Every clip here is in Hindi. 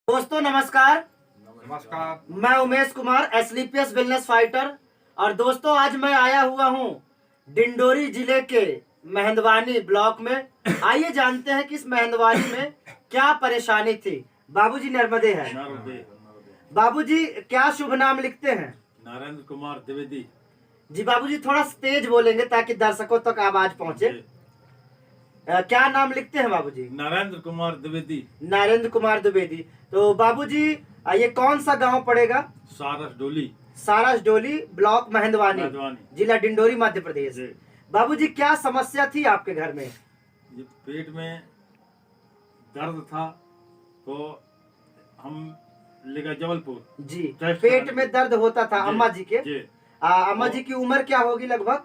दोस्तों नमस्कार। नमस्कार। मैं उमेश कुमार, एसलीपीएस वेलनेस फाइटर। और दोस्तों आज मैं आया हुआ हूँ डिंडोरी जिले के मेहंदवानी ब्लॉक में। आइए जानते हैं कि इस मेहंदवानी में क्या परेशानी थी। बाबूजी नर्मदे है। बाबूजी क्या शुभ नाम लिखते हैं? नरेंद्र कुमार द्विवेदी। जी बाबूजी थोड़ा तेज बोलेंगे ताकि दर्शकों तक आवाज पहुंचे। क्या नाम लिखते हैं बाबूजी? नरेंद्र कुमार द्विवेदी। नरेंद्र कुमार द्विवेदी। तो बाबूजी ये कौन सा गांव पड़ेगा? सारस डोली। सारस डोली, ब्लॉक मेहंदवानी, जिला डिंडोरी, मध्य प्रदेश। बाबूजी क्या समस्या थी आपके घर में? ये पेट में दर्द था तो हम ले गए जबलपुर। जी पेट में दर्द होता था अम्मा जी के। अम्मा जी की उम्र क्या होगी? लगभग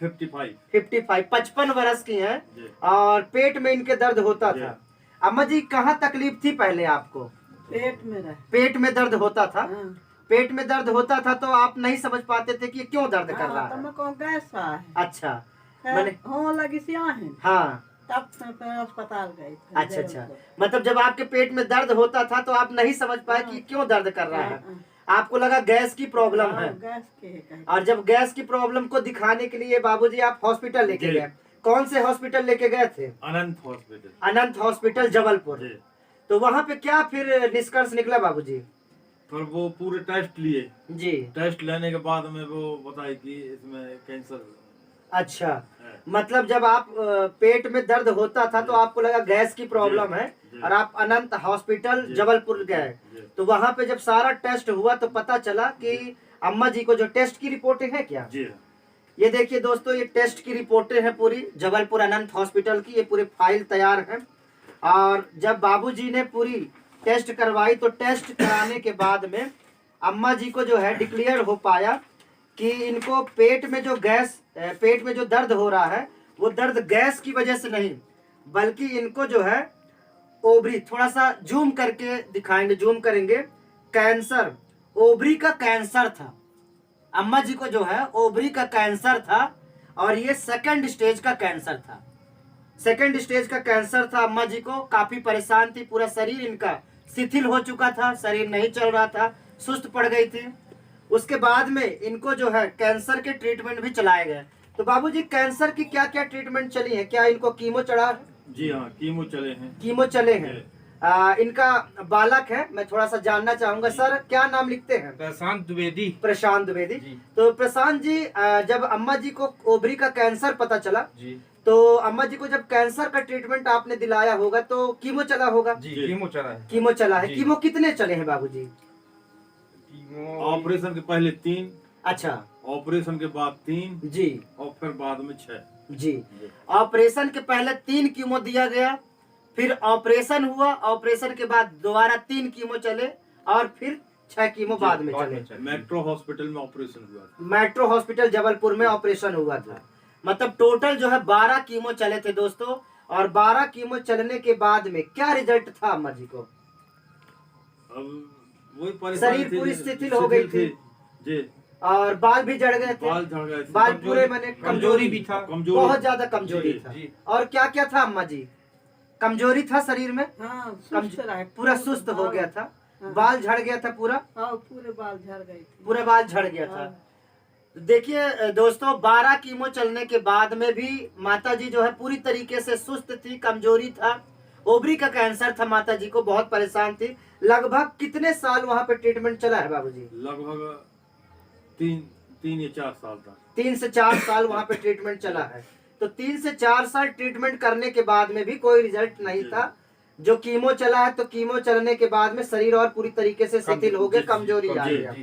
55 वर्ष की हैं और पेट में इनके दर्द होता था। अम्मा जी कहाँ तकलीफ थी पहले आपको? पेट में दर्द होता था। पेट में दर्द होता था तो आप नहीं समझ पाते थे कि क्यों दर्द कर रहा है? अच्छा मैंने हाँ तब अस्पताल गए। अच्छा मतलब जब आपके पेट में दर्द होता था तो आप नहीं समझ पाए कि क्यों दर्द कर रहा है। आपको लगा गैस की प्रॉब्लम है। गैस के और जब गैस की प्रॉब्लम को दिखाने के लिए बाबूजी आप हॉस्पिटल लेके गए। कौन से हॉस्पिटल लेके गए थे? अनंत हॉस्पिटल। अनंत हॉस्पिटल जबलपुर। तो वहाँ पे क्या फिर निष्कर्ष निकला बाबूजी? फिर वो पूरे टेस्ट लिए। जी टेस्ट लेने के बाद में वो बताई कि इसमें कैंसर। अच्छा मतलब जब आप पेट में दर्द होता था तो आपको लगा गैस की प्रॉब्लम है और आप अनंत हॉस्पिटल जबलपुर गए। तो वहाँ पे जब सारा टेस्ट हुआ तो पता चला कि अम्मा जी को जो टेस्ट की रिपोर्टें हैं क्या? ये देखिए दोस्तों, ये टेस्ट की रिपोर्टें हैं पूरी जबलपुर अनंत हॉस्पिटल की। ये पूरी फाइल तैयार है। और जब बाबूजी ने पूरी टेस्ट करवाई तो टेस्ट कराने के बाद में अम्मा जी को जो है डिक्लेयर हो पाया कि इनको पेट में जो दर्द हो रहा है वो दर्द गैस की वजह से नहीं, बल्कि इनको जो है ओवरी, थोड़ा सा जूम करके दिखाएंगे, जूम करेंगे, कैंसर, ओवरी का कैंसर था। अम्मा जी को जो है ओवरी का कैंसर था और ये सेकंड स्टेज का कैंसर था। सेकंड स्टेज का कैंसर था। अम्मा जी को काफी परेशान थी, पूरा शरीर इनका शिथिल हो चुका था, शरीर नहीं चल रहा था, सुस्त पड़ गई थी। उसके बाद में इनको जो है कैंसर के ट्रीटमेंट भी चलाए गए। तो बाबूजी कैंसर की क्या क्या ट्रीटमेंट चली है? क्या इनको कीमो चढ़ा है? जी हाँ, कीमो चले हैं। कीमो चले हैं। इनका बालक है, मैं थोड़ा सा जानना चाहूंगा। सर क्या नाम लिखते हैं? प्रशांत द्विवेदी। प्रशांत द्विवेदी। तो प्रशांत जी जब अम्मा जी को ओवरी का कैंसर पता चला तो अम्मा जी को जब कैंसर का ट्रीटमेंट आपने दिलाया होगा तो कीमो चला होगा? जी कीमो चला है। कीमो चला है। कीमो कितने चले हैं बाबूजी? ऑपरेशन के पहले 3। अच्छा ऑपरेशन के बाद 3 जी और फिर बाद में 6 जी। ऑपरेशन के पहले 3 कीमो दिया गया, फिर ऑपरेशन हुआ, ऑपरेशन के बाद दोबारा 3 कीमो चले और फिर 6 कीमो बाद में चले। मेट्रो हॉस्पिटल में ऑपरेशन हुआ था। मेट्रो हॉस्पिटल जबलपुर में ऑपरेशन हुआ था। मतलब टोटल जो है 12 कीमो चले थे दोस्तों। और 12 कीमो चलने के बाद में क्या रिजल्ट था अम्मा जी को? अब वही शरीर पूरी शिथिल हो गई थी जी। और बाल भी झड़ गए थे। बाल झड़ गए थे। बाल पूरे मैंने कमजोरी भी था, बहुत ज्यादा कमजोरी था। और क्या क्या था अम्मा जी? कमजोरी था शरीर में। पूरा सुस्त हो गया था। बाल झड़ गया था पूरा। पूरे बाल झड़ गए थे। पूरा बाल झड़ गया था। देखिए दोस्तों 12 कीमो चलने के बाद में भी माता जी जो है पूरी तरीके से सुस्त थी, कमजोरी था, ओवरी का कैंसर था, माता जी को बहुत परेशान थी। लगभग कितने साल वहाँ पे ट्रीटमेंट चला है बाबूजी? लगभग 3 या 4 साल था। 3 से 4 साल वहाँ पे ट्रीटमेंट चला है। तो 3 से 4 साल ट्रीटमेंट करने के बाद में भी कोई रिजल्ट नहीं था। जो कीमो चला है तो कीमो चलने के बाद में शरीर और पूरी तरीके से शिथिल हो गया, कमजोरी आ गया।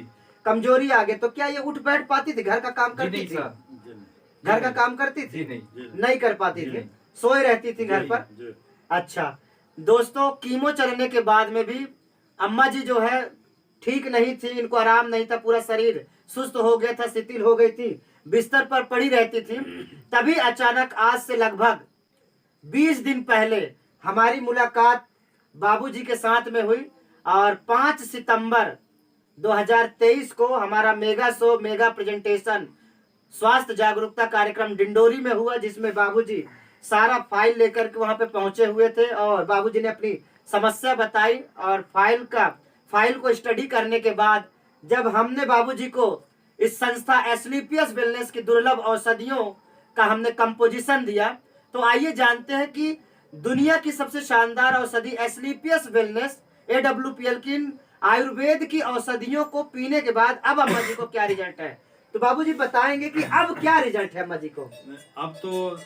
कमजोरी आ गई तो क्या ये उठ बैठ पाती थी? घर का काम करती थी? घर का काम करती थी? नहीं कर पाती थी, सोए रहती थी घर पर। अच्छा दोस्तों कीमो चलने के बाद में भी अम्मा जी जो है ठीक नहीं थी, इनको आराम नहीं था, पूरा शरीर सुस्त हो गया था, शिथिल हो गई थी, बिस्तर पर पड़ी रहती थी। तभी अचानक आज से लगभग 20 दिन पहले हमारी मुलाकात बाबूजी के साथ में हुई और 5 सितंबर 2023 को हमारा मेगा प्रेजेंटेशन स्वास्थ्य जागरूकता कार्यक्रम डिंडोरी में हुआ, जिसमें बाबूजी सारा फाइल लेकर के वहां पे पहुंचे हुए थे और बाबूजी ने अपनी समस्या बताई और फाइल को स्टडी करने के बाद जब हमने बाबूजी को इस संस्था एस्क्लेपियस वेलनेस की दुर्लभ औषधियों का हमने कंपोजिशन दिया, तो आइए जानते हैं कि दुनिया की सबसे शानदार औषधि एस्क्लेपियस वेलनेस AWPL की इन आयुर्वेद की औषधियों को पीने के बाद अब अम्मा जी को क्या रिजल्ट है। तो बाबूजी बताएंगे कि अब क्या रिजल्ट है अम्मा जी को। अब तो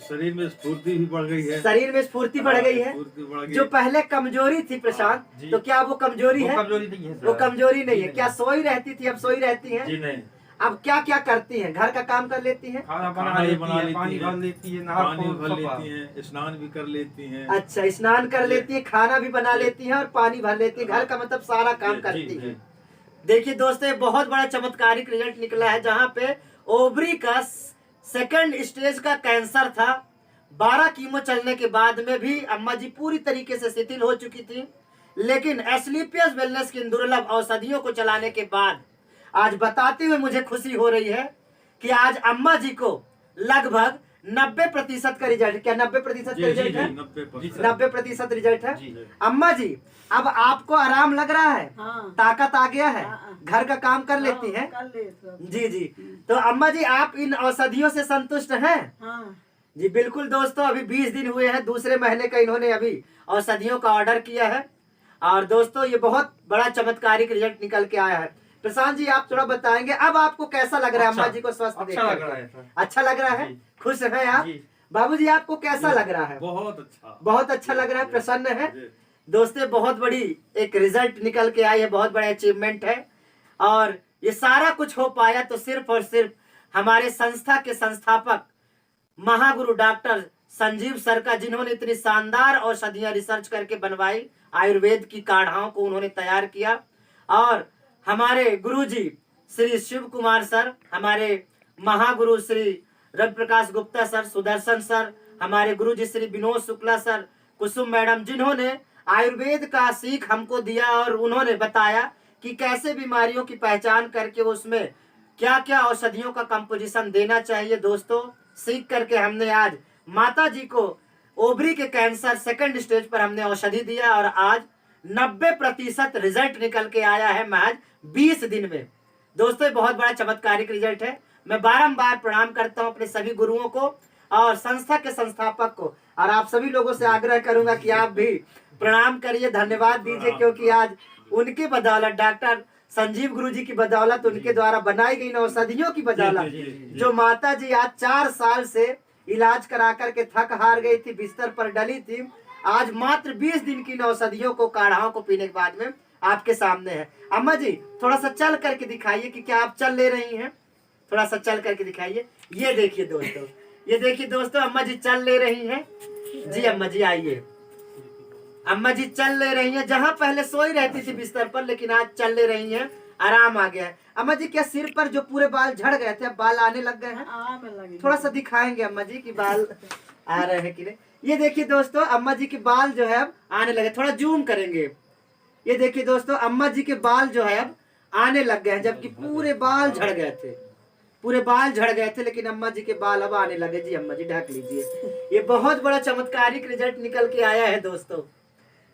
शरीर में स्फूर्ति भी बढ़ गई है। शरीर में स्फूर्ति बढ़ गई है। स्फूर्ति बढ़ गई। जो पहले कमजोरी थी प्रशांत, जी। तो क्या वो कमजोरी है? कमजोरी नहीं है सर। वो कमजोरी नहीं है। नहीं। क्या सोई रहती थी, अब सोई रहती है? जी नहीं। अब क्या क्या करती हैं? घर का काम कर लेती हैं? खाना खाना बना भी लेती बना है, लेती पानी है, भर लेती है, नहा पानी धो भर सब लेती हैं, स्नान भी कर लेती हैं। अच्छा, स्नान कर जी। लेती है, खाना भी बना लेती है और पानी भर लेती है। घर का मतलब सारा काम जी, करती जी, है। जी। देखिए दोस्तों, ये बहुत बड़ा चमत्कारिक रिजल्ट निकला है, जहां पे ओवरी का सेकंड स्टेज का कैंसर था। 12 कीमो चलने के बाद में भी अम्मा जी पूरी तरीके से शिथिल हो चुकी थी, लेकिन एस्क्लेपियस वेलनेस की इन दुर्लभ औषधियों को चलाने के बाद आज बताते हुए मुझे खुशी हो रही है कि आज अम्मा जी को लगभग 90% का रिजल्ट, क्या 90% का जी, जी, रिजल्ट जी, है? 90%। 90% रिजल्ट है। जी। अम्मा जी, अब आपको आराम लग रहा है? हाँ। ताकत आ गया है? हाँ। घर का काम कर लेती हैं? कर ले सब। जी जी। तो अम्मा जी, आप इन औषधियों से संतुष्ट हैं? हाँ। जी बिल्कुल दोस्तों, अभी 20 दिन हुए हैं, दूसरे महीने का इन्होंने अभी औषधियों का ऑर्डर किया है। और दोस्तों, ये बहुत बड़ा चमत्कारिक रिजल्ट निकल के आया है। प्रशांत जी, आप थोड़ा बताएंगे अब आपको कैसा लग रहा है अम्मा जी को स्वस्थ देख अच्छा लग करके? रहा है सर। अच्छा लग रहा है? जी। खुश हैं आप? जी। बाबूजी, आपको कैसा लग रहा है? बहुत अच्छा। बहुत अच्छा लग रहा है, प्रसन्न है? जी। दोस्तों, बहुत बड़ी एक रिजल्ट निकल के आई है, बहुत बड़ा अचीवमेंट है। और ये सारा कुछ हो पाया तो सिर्फ और सिर्फ हमारे संस्था के संस्थापक महागुरु डॉक्टर संजीव सर का, जिन्होंने इतनी शानदार औषधियां रिसर्च करके बनवाई, आयुर्वेद की काढ़ाओं को उन्होंने तैयार किया। और हमारे गुरुजी श्री शिव कुमार सर, हमारे महागुरु श्री रवि प्रकाश गुप्ता सर, सुदर्शन सर, हमारे गुरुजी श्री विनोद शुक्ला सर, कुसुम मैडम, जिन्होंने आयुर्वेद का सीख हमको दिया और उन्होंने बताया कि कैसे बीमारियों की पहचान करके उसमें क्या क्या औषधियों का कंपोजिशन देना चाहिए। दोस्तों, सीख करके हमने आज माता जी को ओवरी के कैंसर सेकंड स्टेज पर हमने औषधि दिया और आज 90% रिजल्ट निकल के आया है महज 20 दिन में। दोस्तों, ये बहुत बड़ा चमत्कारिक रिजल्ट है। मैं बारंबार प्रणाम करता हूं अपने सभी गुरुओं को और संस्था के संस्थापक को, और आप सभी लोगों से आग्रह करूंगा कि आप भी प्रणाम करिए, धन्यवाद दीजिए, क्योंकि आज उनकी बदौलत, डॉक्टर संजीव गुरु जी की बदौलत, उनके द्वारा बनाई गई औषधियों की बदौलत, जी, जी, जी। जो माता जी आज 4 साल से इलाज करा करके थक हार गई थी, बिस्तर पर डली थी, आज मात्र 20 दिन की इन औषधियों को, काढ़ाओं को पीने के बाद में आपके सामने है। अम्मा जी, थोड़ा सा चल करके दिखाइए कि क्या आप चल ले रही हैं? थोड़ा सा चल करके दिखाइए। ये देखिए दोस्तों, ये देखिए दोस्तों, अम्मा जी चल ले रही हैं। जी अम्मा जी, आइए। अम्मा जी चल ले रही हैं, जहां पहले सोई रहती थी बिस्तर पर, लेकिन आज चल ले रही हैं, आराम आ गया है। अम्मा जी, क्या सिर पर जो पूरे बाल झड़ गए थे अब बाल आने लग गए हैं? आने लगी। थोड़ा सा दिखाएंगे अम्मा जी कि बाल आ रहे हैं कि नहीं। ये देखिए दोस्तों, अम्मा जी के बाल जो है अब आने लगे, थोड़ा जूम करेंगे। ये देखिए दोस्तों, अम्मा जी के बाल जो है अब आने लग गए हैं, जबकि पूरे बाल झड़ गए थे, पूरे बाल झड़ गए थे, लेकिन अम्मा जी के बाल अब आने लगे। जी अम्मा जी, ढक लीजिए। ये बहुत बड़ा चमत्कारिक रिजल्ट निकल के आया है दोस्तों,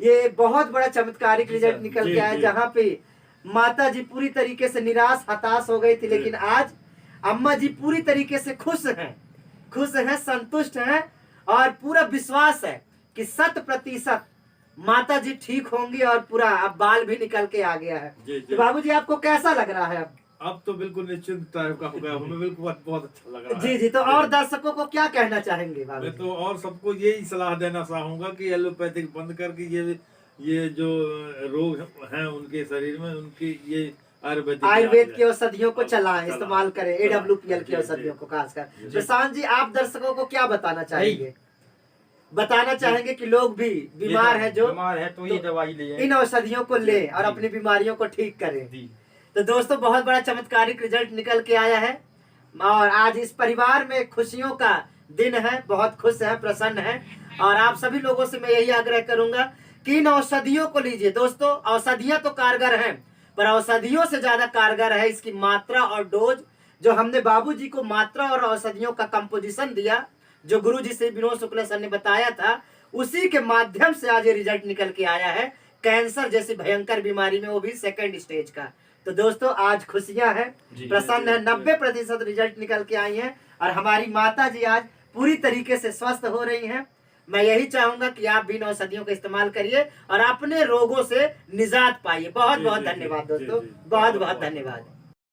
ये बहुत बड़ा चमत्कारिक रिजल्ट निकल जी, के आया, जी। जहाँ पे माता जी पूरी तरीके से निराश हताश हो गई थी, लेकिन आज अम्मा जी पूरी तरीके से खुश हैं, संतुष्ट हैं और पूरा विश्वास है कि 100% माता जी ठीक होंगी और पूरा अब बाल भी निकल के आ गया है। जी, जी। तो बाबूजी, आपको कैसा लग रहा है अब? अब तो बिल्कुल निश्चिंत टाइप का हो गया, हमें बिल्कुल बहुत अच्छा लग रहा है। जी जी। तो और दर्शकों को क्या कहना चाहेंगे मैं बाबूजी? तो और सबको यही सलाह देना चाहूंगा कि एलोपैथिक बंद करके ये जो रोग हैं उनके शरीर में, उनकी ये आयुर्वेद की औषधियों को चलाएं, चलाएं, इस्तेमाल करें, चलाएं। AWPL की जी, औषधियों जी। को खासकर। जी। प्रशांत जी, आप दर्शकों को क्या बताना चाहेंगे? बताना चाहेंगे कि लोग भी बीमार है जो, बीमार है तो ये दवाई ले इन औषधियों को ले और अपनी बीमारियों को ठीक करें। जी। तो दोस्तों, बहुत बड़ा चमत्कारिक रिजल्ट निकल के आया है और आज इस परिवार में खुशियों का दिन है, बहुत खुश है, प्रसन्न है। और आप सभी लोगों से मैं यही आग्रह करूंगा कि इन औषधियों को लीजिए। दोस्तों, औषधियां तो कारगर हैं, पर औषधियों से ज्यादा कारगर है इसकी मात्रा और डोज। जो हमने बाबूजी को मात्रा और औषधियों का कंपोजिशन दिया, जो गुरुजी श्री विनोद शुक्ला सर ने बताया था, उसी के माध्यम से आज ये रिजल्ट निकल के आया है, कैंसर जैसी भयंकर बीमारी में, वो भी 2nd स्टेज का। तो दोस्तों आज खुशियां हैं, प्रसन्न है, 90% रिजल्ट निकल के आई हैं और हमारी माता जी आज पूरी तरीके से स्वस्थ हो रही हैं। मैं यही चाहूंगा कि आप भी इन औषधियों का इस्तेमाल करिए और अपने रोगों से निजात पाइए। बहुत बहुत धन्यवाद दोस्तों, बहुत बहुत धन्यवाद।